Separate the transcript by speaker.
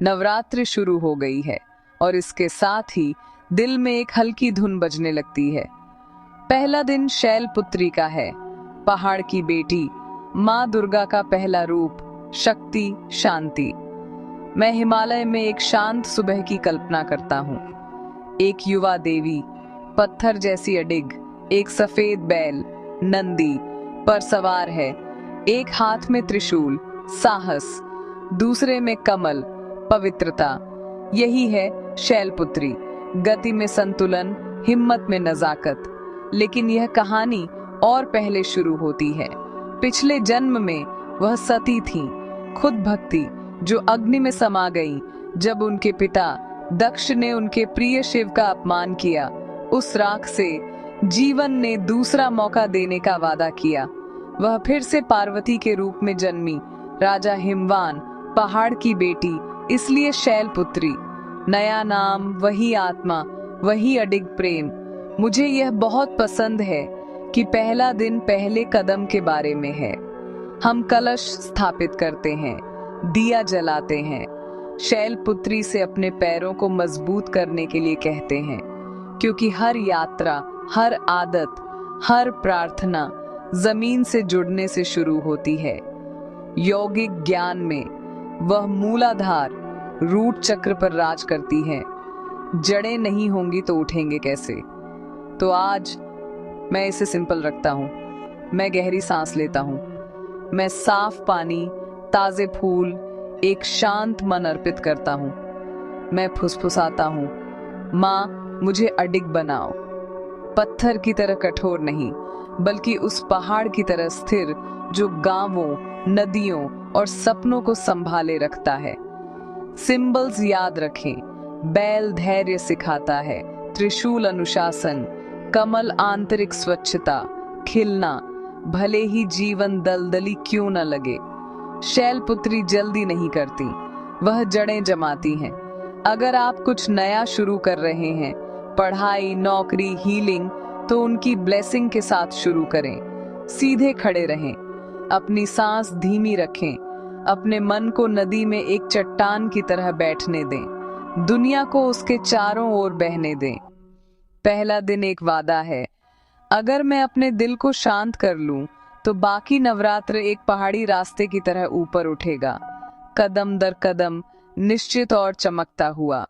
Speaker 1: नवरात्रि शुरू हो गई है और इसके साथ ही दिल में एक हल्की धुन बजने लगती है। पहला दिन शैलपुत्री का है, पहाड़ की बेटी, माँ दुर्गा का पहला रूप, शक्ति, शांति। मैं हिमालय में एक शांत सुबह की कल्पना करता हूँ। एक युवा देवी, पत्थर जैसी अडिग, एक सफेद बैल, नंदी पर सवार है, एक हाथ में त्रिशूल, साहस, दूसरे में कमल, पवित्रता। यही है शैलपुत्री, गति में संतुलन, हिम्मत में नजाकत। लेकिन यह कहानी और पहले शुरू होती है। पिछले जन्म में वह सती थी, खुद भक्ति, जो अग्नि में समा गई जब उनके पिता दक्ष ने उनके प्रिय शिव का अपमान किया। उस राख से जीवन ने दूसरा मौका देने का वादा किया। वह फिर से पार्वती के रूप में जन्मी, राजा हिमवान, पहाड़ की बेटी, इसलिए शैलपुत्री। नया नाम, वही आत्मा, वही अडिग प्रेम। मुझे यह बहुत पसंद है कि पहला दिन पहले कदम के बारे में है। हम कलश स्थापित करते हैं, दिया जलाते हैं, शैलपुत्री से अपने पैरों को मजबूत करने के लिए कहते हैं, क्योंकि हर यात्रा, हर आदत, हर प्रार्थना जमीन से जुड़ने से शुरू होती है। यौगिक ज्ञान में वह मूलाधार, रूट चक्र पर राज करती है। जड़ें नहीं होंगी तो उठेंगे कैसे? तो आज मैं इसे सिंपल रखता हूँ। मैं गहरी सांस लेता हूँ, मैं साफ पानी, ताजे फूल, एक शांत मन अर्पित करता हूँ। मैं फुसफुसाता हूँ, माँ मुझे अडिग बनाओ, पत्थर की तरह कठोर नहीं, बल्कि उस पहाड़ की तरह स्थिर जो गांवों, नदियों और सपनों को संभाले रखता है। सिंबल्स याद रखें, बैल धैर्य सिखाता है, त्रिशूल अनुशासन, कमल आंतरिक स्वच्छता, खिलना, भले ही जीवन दलदली क्यों न लगे। शैलपुत्री जल्दी नहीं करती, वह जड़ें जमाती हैं। अगर आप कुछ नया शुरू कर रहे हैं, पढ़ाई, नौकरी, हीलिंग, तो उनकी ब्लेसिंग के साथ शुरू करें। सीधे खड़े रहें, अपनी सांस धीमी रखें, अपने मन को नदी में एक चट्टान की तरह बैठने दें, दुनिया को उसके चारों ओर बहने दें। पहला दिन एक वादा है, अगर मैं अपने दिल को शांत कर लूं, तो बाकी नवरात्र एक पहाड़ी रास्ते की तरह ऊपर उठेगा, कदम दर कदम, निश्चित और चमकता हुआ।